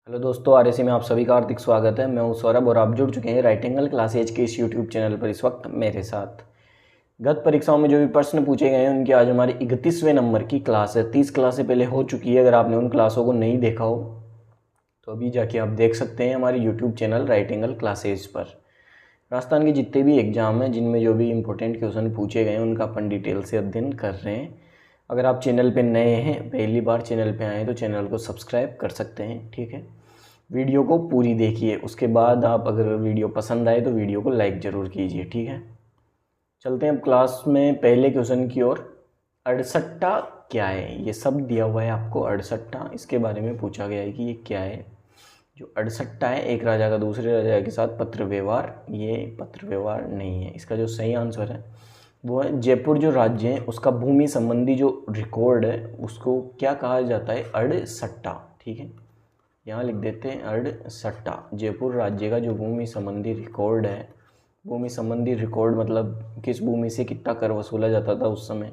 Hello दोस्तों, RAC में आप सभी का हार्दिक स्वागत है। मैं हूं सौरभ और आप जुड़ चुके हैं राइट एंगल क्लासेज के इस यूट्यूब चैनल पर इस वक्त मेरे साथ। गत परीक्षाओं में जो भी प्रश्न पूछे गए हैं उनकी आज हमारी 31वें नंबर की क्लास है। 30 क्लासें पहले हो चुकी है। अगर आपने उन क्लासों को नहीं देखा हो तो अभी जाके आप देख सकते हैं हमारे YouTube channel right angle classes पर। राजस्थान के जितने भी एग्जाम हैं जिनमें जो भी इंपॉर्टेंट क्वेश्चन पूछे गए हैं उनका अपन डिटेल से अध्ययन कर रहे हैं। अगर आप चैनल पे नए हैं, पहली बार चैनल पे आए हैं, तो चैनल को सब्सक्राइब कर सकते हैं। ठीक है, वीडियो को पूरी देखिए, उसके बाद आप अगर वीडियो पसंद आए तो वीडियो को लाइक ज़रूर कीजिए। ठीक है, चलते हैं अब क्लास में पहले क्वेश्चन की ओर। अड़सट्टा क्या है? ये सब दिया हुआ है आपको। अड़सट्टा, इसके बारे में पूछा गया है कि ये क्या है। जो अड़सट्टा है, एक राजा का दूसरे राजा के साथ पत्र व्यवहार, ये पत्र व्यवहार नहीं है। इसका जो सही आंसर है वो है जयपुर जो राज्य है उसका भूमि संबंधी जो रिकॉर्ड है उसको क्या कहा जाता है? अड़सट्टा। ठीक है, यहाँ लिख देते हैं अड़सट्टा। जयपुर राज्य का जो भूमि संबंधी रिकॉर्ड है, भूमि संबंधी रिकॉर्ड मतलब किस भूमि से कितना कर वसूला जाता था उस समय,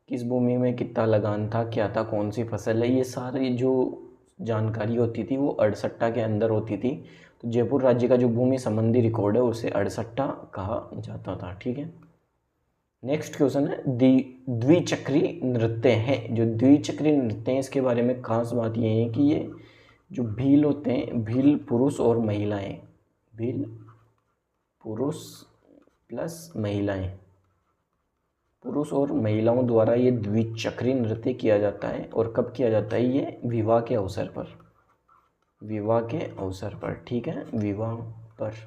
किस भूमि में कितना लगान था, क्या था, कौन सी फसल है, ये सारी जो जानकारी होती थी वो अड़सट्टा के अंदर होती थी। तो जयपुर राज्य का जो भूमि संबंधी रिकॉर्ड है उसे अड़सट्टा कहा जाता था। ठीक है, नेक्स्ट क्वेश्चन है द्विचक्री नृत्य है। जो द्विचक्री नृत्य है इसके बारे में खास बात ये है कि ये जो भील होते हैं, भील पुरुष और महिलाएं, भील पुरुष प्लस महिलाएं, पुरुष और महिलाओं द्वारा ये द्विचक्री नृत्य किया जाता है। और कब किया जाता है? ये विवाह के अवसर पर, विवाह के अवसर पर। ठीक है, विवाह पर।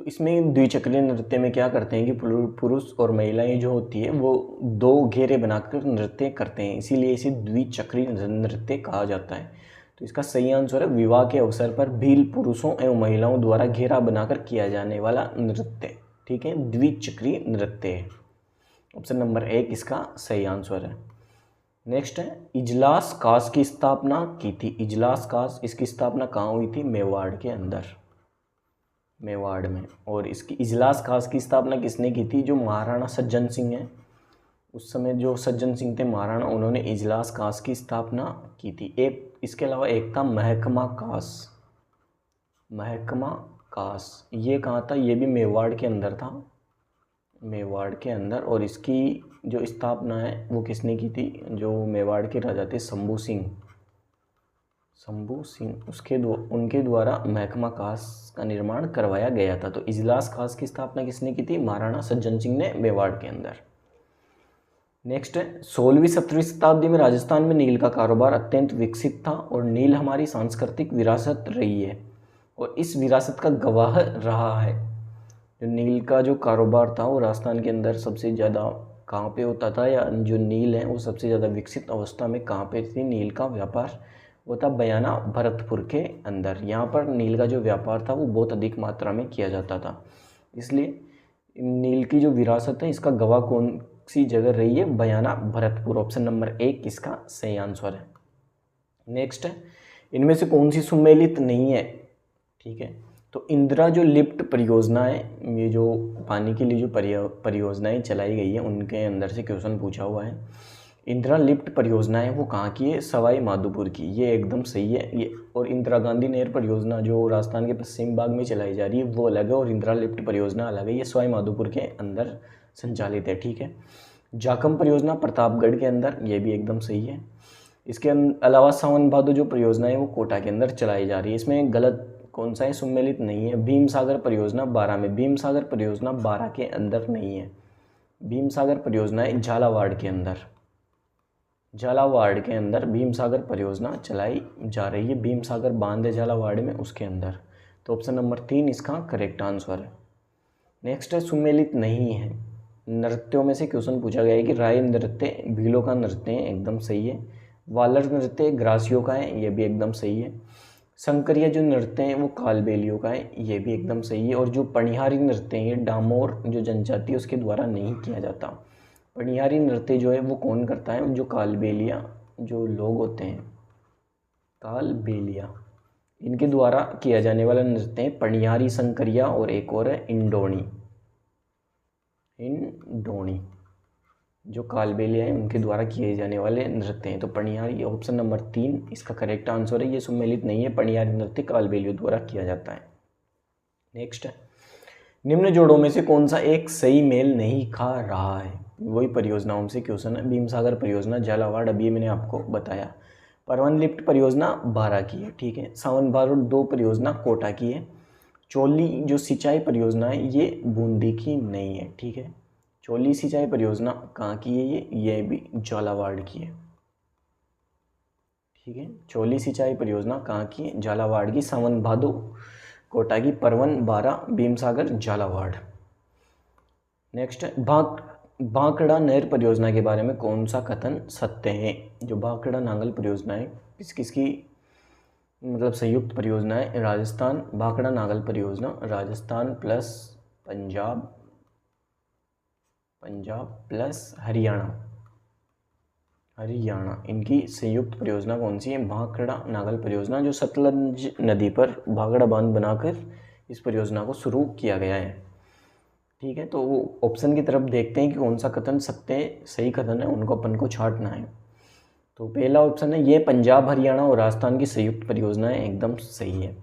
तो इसमें द्विचक्री नृत्य में क्या करते हैं कि पुरुष और महिलाएं जो होती है वो दो घेरे बनाकर नृत्य करते हैं, इसीलिए इसे द्विचक्री नृत्य कहा जाता है। तो इसका सही आंसर है विवाह के अवसर पर भील पुरुषों एवं महिलाओं द्वारा घेरा बनाकर किया जाने वाला नृत्य। ठीक है, द्विचक्री नृत्य। ऑप्शन नंबर 1 इसका सही आंसर है। नेक्स्ट है इजलास कास की स्थापना की थी। इजलास कास, इसकी स्थापना कहाँ हुई थी? मेवाड़ के अंदर, मेवाड़ में। और इसकी इजलास खास की स्थापना किसने की थी? जो महाराणा सज्जन सिंह हैं, उस समय जो सज्जन सिंह थे महाराणा, उन्होंने इजलास खास की स्थापना की थी। एक इसके अलावा एक था महकमा कास। महकमा कास ये कहाँ था? ये भी मेवाड़ के अंदर था, मेवाड़ के अंदर। और इसकी जो स्थापना है वो किसने की थी? जो मेवाड़ के राजा थे शंभू सिंह, शंभू सिंह, उनके द्वारा महकमा खास का निर्माण करवाया गया था। तो इजलास खास की स्थापना किसने की थी? महाराणा सज्जन सिंह ने मेवाड़ के अंदर। नेक्स्ट है 16वीं 17वीं शताब्दी में राजस्थान में नील का कारोबार अत्यंत विकसित था और नील हमारी सांस्कृतिक विरासत रही है और इस विरासत का गवाह रहा है। जो नील का जो कारोबार था वो राजस्थान के अंदर सबसे ज़्यादा कहाँ पे होता था, या जो नील है वो सबसे ज़्यादा विकसित अवस्था में कहाँ पे थी नील का व्यापार? वो था बयाना भरतपुर के अंदर। यहाँ पर नील का जो व्यापार था वो बहुत अधिक मात्रा में किया जाता था, इसलिए नील की जो विरासत है इसका गवाह कौन सी जगह रही है? बयाना भरतपुर। ऑप्शन नंबर 1 इसका सही आंसर है। नेक्स्ट है इनमें से कौन सी सुमेलित नहीं है? ठीक है, तो इंदिरा जो लिफ्ट परियोजना है, ये जो पानी के लिए जो परियोजनाएं चलाई गई है उनके अंदर से क्वेश्चन पूछा हुआ है। इंदिरा लिफ्ट परियोजना है वो कहाँ की है? सवाई माधोपुर की, ये एकदम सही है ये। और इंदिरा गांधी नहर परियोजना जो राजस्थान के पश्चिम भाग में चलाई जा रही है वो अलग है, और इंदिरा लिफ्ट परियोजना अलग है, ये सवाई माधोपुर के अंदर संचालित है। ठीक है, जाखम परियोजना प्रतापगढ़ के अंदर, ये भी एकदम सही है। इसके अलावा सावन भादो जो परियोजना है वो कोटा के अंदर चलाई जा रही है। इसमें गलत कौन सा है? सुमेलित नहीं है। भीम सागर परियोजना 12 में, भीम सागर परियोजना 12 के अंदर नहीं है। भीम सागर परियोजना है झालावाड़ के अंदर, झालावाड़ के अंदर भीम सागर परियोजना चलाई जा रही है। भीम सागर बांध है झालावाड़ में, उसके अंदर। तो ऑप्शन नंबर 3 इसका करेक्ट आंसर है। नेक्स्ट है सुमेलित नहीं है। नृत्यों में से क्वेश्चन पूछा गया है कि राय नृत्य भीलों का नृत्य है, एकदम सही है। वालर नृत्य ग्रासियों का है, ये भी एकदम सही है। शंकरिया जो नृत्य है वो कालबेलियों का है, ये भी एकदम सही है। और जो पनिहारी नृत्य है ये डामोर जो जनजाति है उसके द्वारा नहीं किया जाता। पनिहारी नृत्य जो है वो कौन करता है? जो कालबेलिया जो लोग होते हैं, कालबेलिया, इनके द्वारा किया जाने वाला नृत्य है पनिहारी, शंकरिया और एक और है इंडोनी, इंडोनी। जो कालबेलिया हैं उनके द्वारा किए जाने वाले नृत्य हैं। तो पनियारी ऑप्शन नंबर 3 इसका करेक्ट आंसर है। ये सुमेलित नहीं है, पनियारी नृत्य कालबेलियों द्वारा किया जाता है। नेक्स्ट, निम्न जोड़ों में से कौन सा एक सही मेल नहीं खा रहा है? वही परियोजनाओं से क्वेश्चन है। भीम सागर परियोजना झालावाड़, अभी मैंने आपको बताया। परवन लिफ्ट परियोजना 12 की है, ठीक है। सावन भादो 2 परियोजना कोटा की है। चोली जो सिंचाई परियोजना है ये बूंदी की नहीं है, ठीक है। चोली सिंचाई परियोजना कहाँ की है? ये भी झालावाड़ की है, ठीक है। चोली सिंचाई परियोजना कहाँ की है? झालावाड़ की। सावन भादो कोटा की, परवन 12 भीम सागर झालावाड़। नेक्स्ट, भांकड़ा नहर परियोजना के बारे में कौन सा कथन सत्य है? जो भांकड़ा नांगल परियोजना है किस किसकी मतलब संयुक्त परियोजना है? राजस्थान, भांकड़ा नांगल परियोजना राजस्थान प्लस पंजाब प्लस हरियाणा इनकी संयुक्त परियोजना कौन सी है? भांकड़ा नांगल परियोजना, जो सतलज नदी पर भांकड़ा बांध बनाकर इस परियोजना को शुरू किया गया है, ठीक है। तो वो ऑप्शन की तरफ देखते हैं कि कौन सा कथन सत्य सही कथन है, उनको अपन को छांटना है। तो पहला ऑप्शन है ये पंजाब हरियाणा और राजस्थान की संयुक्त परियोजना है, एकदम सही है।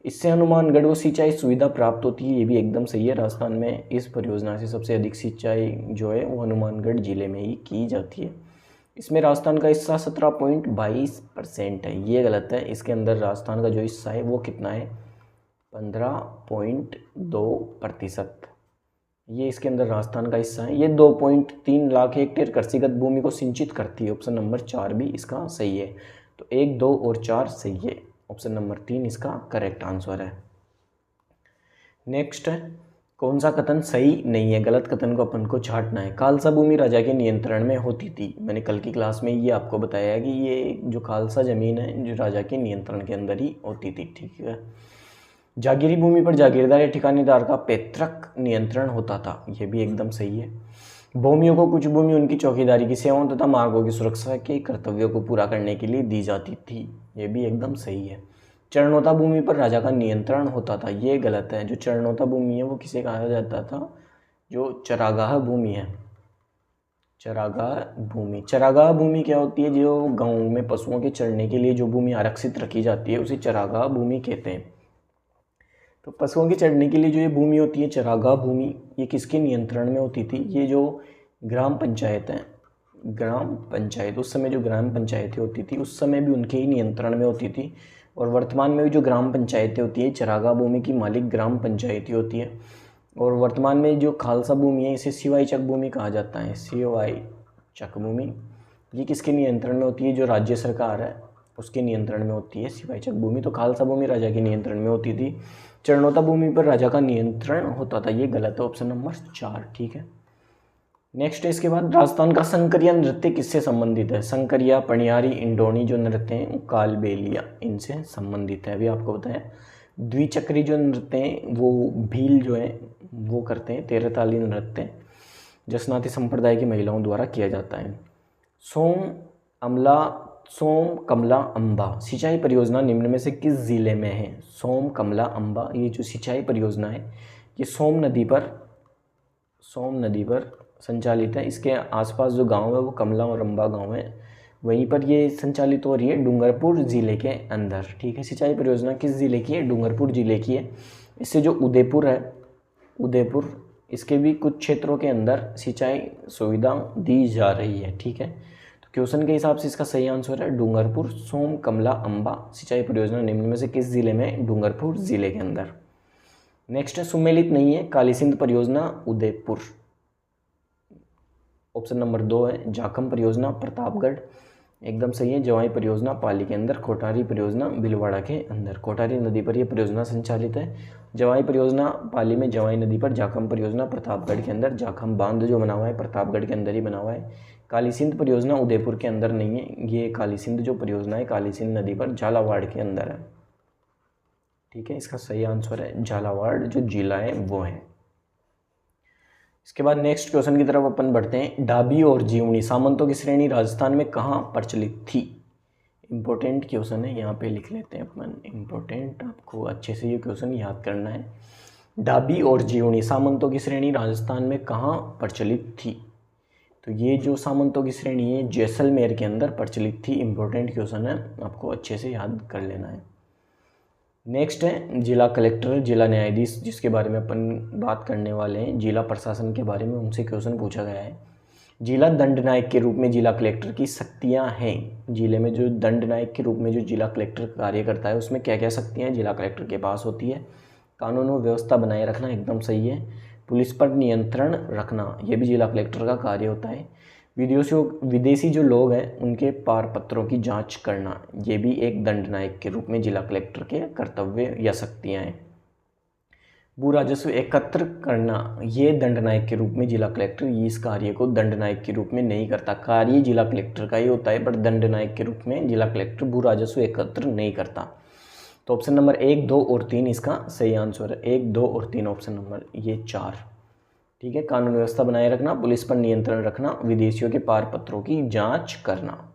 इससे हनुमानगढ़ को सिंचाई सुविधा प्राप्त होती है, ये भी एकदम सही है। राजस्थान में इस परियोजना से सबसे अधिक सिंचाई जो है वो हनुमानगढ़ जिले में ही की जाती है। इसमें राजस्थान का हिस्सा 17.22% है, ये गलत है। इसके अंदर राजस्थान का जो हिस्सा है वो कितना है? 15.2%। ये इसके अंदर राजस्थान का हिस्सा है। ये 2.3 लाख हेक्टेयर कृषिगत भूमि को सिंचित करती है। ऑप्शन नंबर 4 भी इसका सही है। तो 1, 2 और 4 सही है। ऑप्शन नंबर 3 इसका करेक्ट आंसर है। नेक्स्ट है, कौन सा कथन सही नहीं है? गलत कथन को अपन को छांटना है। खालसा भूमि राजा के नियंत्रण में होती थी। मैंने कल की क्लास में ये आपको बताया कि ये जो खालसा ज़मीन है जो राजा के नियंत्रण के अंदर ही होती थी, ठीक है। जागीरी भूमि पर जागीरदार या ठिकानेदार का पैतृक नियंत्रण होता था, यह भी एकदम सही है। भूमियों को कुछ भूमि उनकी चौकीदारी की सेवाओं तथा मार्गों की सुरक्षा के कर्तव्यों को पूरा करने के लिए दी जाती थी, यह भी एकदम सही है। चरणोता भूमि पर राजा का नियंत्रण होता था, ये गलत है। जो चरणोता भूमि है वो किसे कहा जाता था? जो चरागाह भूमि है, चरागाह भूमि क्या होती है? जो गाँव में पशुओं के चरने के लिए जो भूमि आरक्षित रखी जाती है उसे चरागाह भूमि कहते हैं। तो पशुओं के चरने के लिए जो ये भूमि होती है चरागाह भूमि, ये किसके नियंत्रण में होती थी? ये जो ग्राम पंचायत है, ग्राम पंचायत, उस समय जो ग्राम पंचायतें होती थी उस समय भी उनके ही नियंत्रण में होती थी। और वर्तमान में भी जो ग्राम पंचायतें होती है चरागाह भूमि की मालिक ग्राम पंचायती होती है। और वर्तमान में जो खालसा भूमि है इसे सिवाई चक भूमि कहा जाता है, सिवाई चक भूमि। ये किसके नियंत्रण में होती है? जो राज्य सरकार है उसके नियंत्रण में होती है सिवाई चक भूमि। तो खालसा भूमि राजा के नियंत्रण में होती थी। चरणोता भूमि पर राजा का नियंत्रण होता था, ये गलत है। ऑप्शन नंबर 4, ठीक है। नेक्स्ट है इसके बाद, राजस्थान का संकरिया नृत्य किससे संबंधित है? संकरिया, पनियारी, इंडोनी जो नृत्य हैं कालबेलिया इनसे संबंधित है, अभी आपको बताया। द्विचक्री जो नृत्य हैं वो भील जो है वो करते हैं। 13 ताली नृत्य जसनाती संप्रदाय की महिलाओं द्वारा किया जाता है। सोम कमला अम्बा सिंचाई परियोजना निम्न में से किस जिले में है? सोम कमला अम्बा ये जो सिंचाई परियोजना है ये सोम नदी पर संचालित है। इसके आसपास जो गांव है वो कमला और अम्बा गांव है, वहीं पर ये संचालित हो रही है डूंगरपुर ज़िले के अंदर, ठीक है। सिंचाई परियोजना किस ज़िले की है? डूंगरपुर ज़िले की है। इससे जो उदयपुर है, इसके भी कुछ क्षेत्रों के अंदर सिंचाई सुविधा दी जा रही है, ठीक है। तो क्वेश्चन के हिसाब से इसका सही आंसर है डूंगरपुर। सोम कमला अम्बा सिंचाई परियोजना निम्न में से किस जिले में? डूंगरपुर जिले के अंदर। नेक्स्ट है, सुमेलित नहीं है काली सिंध परियोजना उदयपुर। ऑप्शन नंबर 2 है जाखम परियोजना प्रतापगढ़, एकदम सही है। जवाई परियोजना पाली के अंदर, कोठारी परियोजना भीलवाड़ा के अंदर। कोठारी नदी पर यह परियोजना संचालित है। जवाई परियोजना पाली में जवाई नदी पर, जाखम परियोजना प्रतापगढ़ के अंदर। जाखम बांध जो बना हुआ है प्रतापगढ़ के अंदर ही बना हुआ है। काली सिंध परियोजना उदयपुर के अंदर नहीं है, ये काली सिंध जो परियोजना है काली सिंध नदी पर झालावाड़ के अंदर है, ठीक है। इसका सही आंसर है झालावाड़ जो जिला है वो है। इसके बाद नेक्स्ट क्वेश्चन की तरफ अपन बढ़ते हैं। डाबी और जीवनी सामंतों की श्रेणी राजस्थान में कहाँ प्रचलित थी? इंपॉर्टेंट क्वेश्चन है, यहाँ पे लिख लेते हैं अपन इंपॉर्टेंट, आपको अच्छे से ये क्वेश्चन याद करना है। डाबी और जीवनी सामंतों की श्रेणी राजस्थान में कहाँ प्रचलित थी? तो ये जो सामंतों की श्रेणी है जैसलमेर के अंदर प्रचलित थी। इंपॉर्टेंट क्वेश्चन है, आपको अच्छे से याद कर लेना है। नेक्स्ट है जिला कलेक्टर, जिला न्यायाधीश, जिसके बारे में अपन बात करने वाले हैं। जिला प्रशासन के बारे में उनसे क्वेश्चन पूछा गया है। जिला दंडनायक के रूप में जिला कलेक्टर की शक्तियां हैं। जिले में जो दंडनायक के रूप में जो जिला कलेक्टर कार्य करता है उसमें क्या क्या शक्तियां जिला कलेक्टर के पास होती है। कानून और व्यवस्था बनाए रखना, एकदम सही है। पुलिस पर नियंत्रण रखना, ये भी जिला कलेक्टर का कार्य होता है। विदेशी जो लोग हैं उनके पारपत्रों की जांच करना, ये भी एक दंडनायक के रूप में जिला कलेक्टर के कर्तव्य या शक्तियाँ हैं। भू राजस्व एकत्र करना, ये दंडनायक के रूप में जिला कलेक्टर इस कार्य को दंडनायक के रूप में नहीं करता। कार्य जिला कलेक्टर का ही होता है, पर दंडनायक के रूप में जिला कलेक्टर भू राजस्व एकत्र नहीं करता। तो ऑप्शन नंबर 1, 2 और 3 इसका सही आंसर है। 1, 2 और 3 ऑप्शन नंबर ये 4, ठीक है। कानून व्यवस्था बनाए रखना, पुलिस पर नियंत्रण रखना, विदेशियों के पारपत्रों की जांच करना।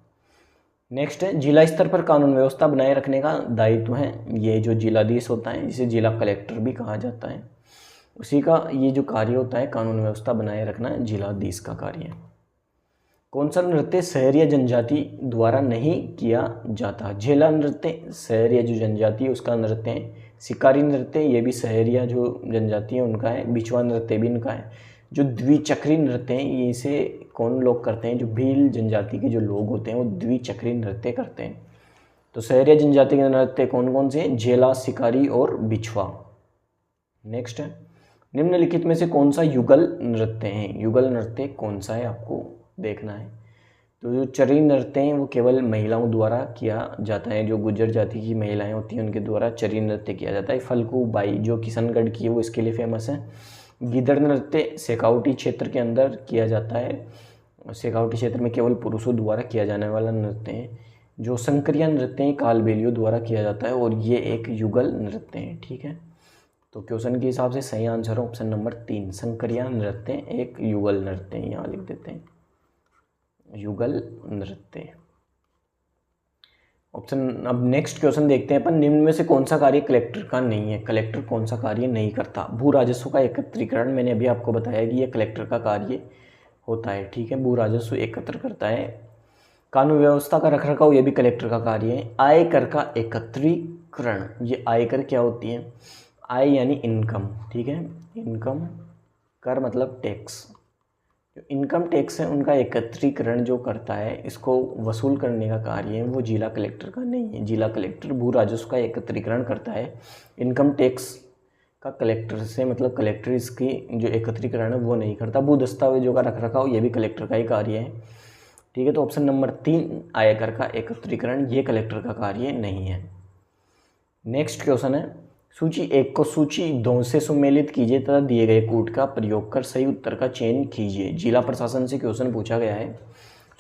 नेक्स्ट है जिला स्तर पर कानून व्यवस्था बनाए रखने का दायित्व है ये जो जिलाधीश होता है, जिसे जिला कलेक्टर भी कहा जाता है, उसी का ये जो कार्य होता है कानून व्यवस्था बनाए रखना जिलाधीश का कार्य है। कौन सा नृत्य शहर या जनजाति द्वारा नहीं किया जाता। झेला नृत्य शहर या जो जनजाति है उसका नृत्य है। शिकारी नृत्य ये भी शहर या जो जनजाति है उनका है। बिछुआ नृत्य भी इनका है। जो द्विचक्री नृत्य हैं इसे कौन लोग करते हैं, जो भील जनजाति के जो लोग होते हैं वो द्विचक्री नृत्य करते हैं। तो शहर या जनजाति के नृत्य कौन कौन से हैं, झेला, शिकारी और बिछुआ। नेक्स्ट है निम्नलिखित में से कौन सा युगल नृत्य है। युगल नृत्य कौन सा है आपको देखना है। तो जो चरी नृत्य हैं वो केवल महिलाओं द्वारा किया जाता है। जो गुर्जर जाति की महिलाएं होती हैं उनके द्वारा चरी नृत्य किया जाता है। फल्गु बाई जो किशनगढ़ की है वो इसके लिए फेमस है। गिदड़ नृत्य शेखावटी क्षेत्र के अंदर किया जाता है। शेखावटी क्षेत्र में केवल पुरुषों द्वारा किया जाने वाला नृत्य है। जो संकरिया नृत्य है कालबेलियों द्वारा किया जाता है और ये एक युगल नृत्य है, ठीक है। तो क्वेश्चन के हिसाब से सही आंसर है ऑप्शन नंबर 3, संकरिया नृत्य एक युगल नृत्य है। यहाँ लिख देते हैं युगल नृत्य ऑप्शन। अब नेक्स्ट क्वेश्चन देखते हैं अपन, निम्न में से कौन सा कार्य कलेक्टर का नहीं है। कलेक्टर कौन सा कार्य नहीं करता। भू राजस्व का एकत्रीकरण, मैंने अभी आपको बताया कि यह कलेक्टर का कार्य होता है, ठीक है। भू राजस्व एकत्र करता है। कानून व्यवस्था का रखरखाव ये भी कलेक्टर का कार्य है। आयकर का एकत्रीकरण, ये आयकर क्या होती है, आय यानी इनकम, ठीक है। इनकम, कर मतलब टैक्स। जो इनकम टैक्स है उनका एकत्रीकरण जो करता है, इसको वसूल करने का कार्य है, वो जिला कलेक्टर का नहीं है। जिला कलेक्टर भू राजस्व का एकत्रीकरण करता है। इनकम टैक्स का कलेक्टर से मतलब कलेक्टर इसकी जो एकत्रीकरण है वो नहीं करता। भू दस्तावेजों का रखरखाव ये भी कलेक्टर का ही कार्य है, ठीक है। तो ऑप्शन नंबर 3 आयकर का एकत्रीकरण ये कलेक्टर का कार्य नहीं है। नेक्स्ट क्वेश्चन है, सूची 1 को सूची 2 से सुमेलित कीजिए तथा दिए गए कूट का प्रयोग कर सही उत्तर का चयन कीजिए। जिला प्रशासन से क्वेश्चन पूछा गया है।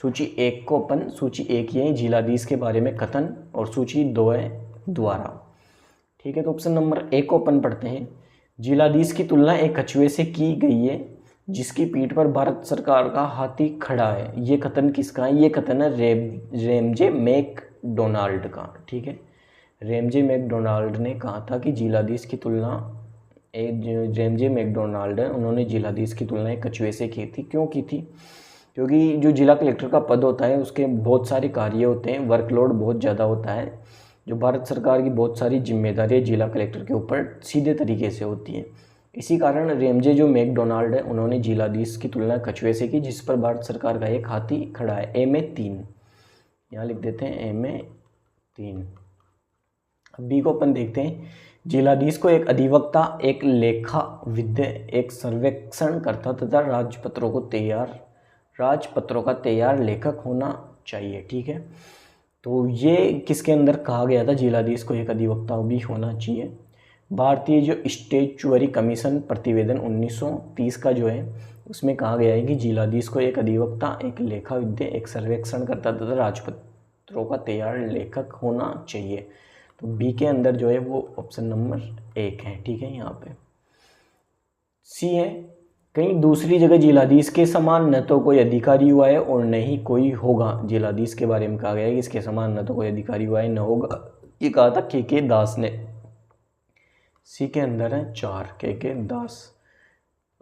सूची 1 को अपन, सूची 1 ये जिलाधीश के बारे में कथन और सूची 2 है द्वारा, ठीक है। तो ऑप्शन नंबर 1 को अपन पढ़ते हैं। जिलाधीश की तुलना एक कछुए से की गई है जिसकी पीठ पर भारत सरकार का हाथी खड़ा है। ये कथन किसका है, ये कथन है रेमजे मैकडोनाल्ड का, ठीक है। रेमजे मैकडोनाल्ड ने कहा था कि जिलाधीश की तुलना, रेमजे मैकडोनाल्ड है उन्होंने जिलाधीश की तुलना एक कछुए से की थी। क्यों की थी, क्योंकि जो जिला कलेक्टर का पद होता है उसके बहुत सारे कार्य होते हैं, वर्कलोड बहुत ज़्यादा होता है। जो भारत सरकार की बहुत सारी जिम्मेदारियाँ जिला कलेक्टर के ऊपर सीधे तरीके से होती हैं। इसी कारण रेमजे जो मैकडोनाल्ड है उन्होंने जिलाधीश की तुलना कछुए से की जिस पर भारत सरकार का एक हाथी खड़ा है। ए में 3, यहाँ लिख देते हैं ए में 3। अब बी को अपन देखते हैं। जिलाधीश को एक अधिवक्ता, एक लेखाविद, एक सर्वेक्षणकर्ता तथा राजपत्रों का तैयार लेखक होना चाहिए, ठीक है। तो ये किसके अंदर कहा गया था, जिलाधीश को एक अधिवक्ता भी होना चाहिए। भारतीय जो स्टैट्यूटरी कमीशन प्रतिवेदन 1930 का जो है उसमें कहा गया है कि जिलाधीश को एक अधिवक्ता, एक लेखाविद, एक सर्वेक्षणकर्ता तथा राजपत्रों का तैयार लेखक होना चाहिए। तो बी के अंदर जो है वो ऑप्शन नंबर 1 है, ठीक है। यहाँ पे सी है, कहीं दूसरी जगह जिलाधीश के समान न तो कोई अधिकारी हुआ है और न ही कोई होगा। जिलाधीश के बारे में कहा गया है कि इसके समान न तो कोई अधिकारी हुआ है न होगा, ये कहा था के दास ने। सी के अंदर है 4 के दास।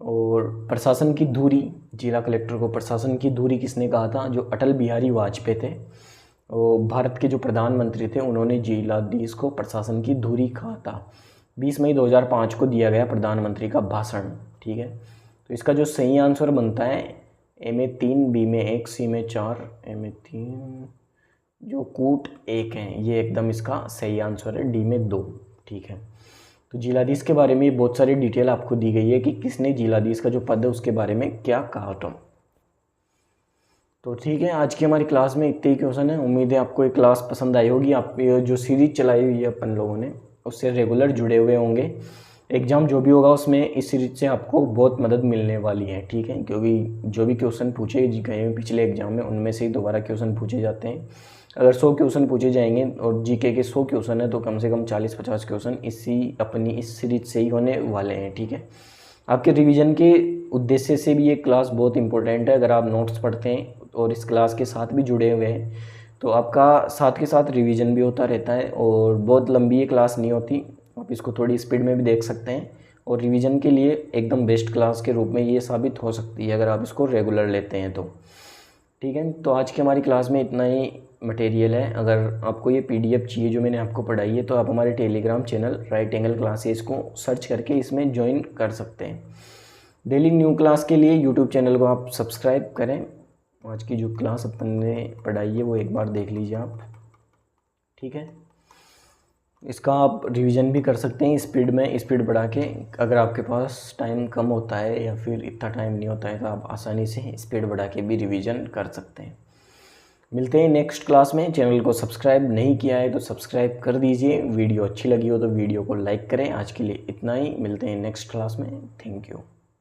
और प्रशासन की धुरी, जिला कलेक्टर को प्रशासन की धुरी किसने कहा था? जो अटल बिहारी वाजपेयी थे, और भारत के जो प्रधानमंत्री थे उन्होंने जिलाधीश को प्रशासन की धुरी कहा था। 20 मई 2005 को दिया गया प्रधानमंत्री का भाषण। ठीक है, तो इसका जो सही आंसर बनता है ए में 3, बी में 1, सी में 4, ए में 3, जो कूट 1 है, ये एकदम इसका सही आंसर है, डी में 2। ठीक है, तो जिलाधीश के बारे में बहुत सारी डिटेल आपको दी गई है कि किसने जिलाधीश का जो पद है उसके बारे में क्या कहा था। तो ठीक है, आज की हमारी क्लास में इतने ही क्वेश्चन है। उम्मीद है आपको ये क्लास पसंद आई होगी। आप ये जो सीरीज चलाई हुई है अपन लोगों ने उससे रेगुलर जुड़े हुए होंगे। एग्ज़ाम जो भी होगा उसमें इस सीरीज से आपको बहुत मदद मिलने वाली है। ठीक है, क्योंकि जो भी क्वेश्चन पूछे गए पिछले एग्जाम में उनमें से ही दोबारा क्वेश्चन पूछे जाते हैं। अगर 100 क्वेश्चन पूछे जाएंगे और जीके के 100 क्वेश्चन है तो कम से कम 40-50 क्वेश्चन अपनी इस सीरीज से ही होने वाले हैं। ठीक है, आपके रिवीजन के उद्देश्य से भी ये क्लास बहुत इंपॉर्टेंट है। अगर आप नोट्स पढ़ते हैं और इस क्लास के साथ भी जुड़े हुए हैं तो आपका साथ के साथ रिवीजन भी होता रहता है, और बहुत लंबी ये क्लास नहीं होती, आप इसको थोड़ी स्पीड में भी देख सकते हैं, और रिवीजन के लिए एकदम बेस्ट क्लास के रूप में ये साबित हो सकती है अगर आप इसको रेगुलर लेते हैं तो। ठीक है, तो आज की हमारी क्लास में इतना ही मटेरियल है। अगर आपको ये पीडीएफ चाहिए जो मैंने आपको पढ़ाई है तो आप हमारे Telegram channel right angle classes को सर्च करके इसमें ज्वाइन कर सकते हैं। डेली न्यू क्लास के लिए यूट्यूब चैनल को आप सब्सक्राइब करें। आज की जो क्लास अपन ने पढ़ाई है वो एक बार देख लीजिए आप। ठीक है, इसका आप रिवीजन भी कर सकते हैं स्पीड बढ़ा के। अगर आपके पास टाइम कम होता है या फिर इतना टाइम नहीं होता है तो आप आसानी से स्पीड बढ़ा के भी रिवीजन कर सकते हैं। मिलते हैं नेक्स्ट क्लास में। चैनल को सब्सक्राइब नहीं किया है तो सब्सक्राइब कर दीजिए। वीडियो अच्छी लगी हो तो वीडियो को लाइक करें। आज के लिए इतना ही, मिलते हैं नेक्स्ट क्लास में। Thank you.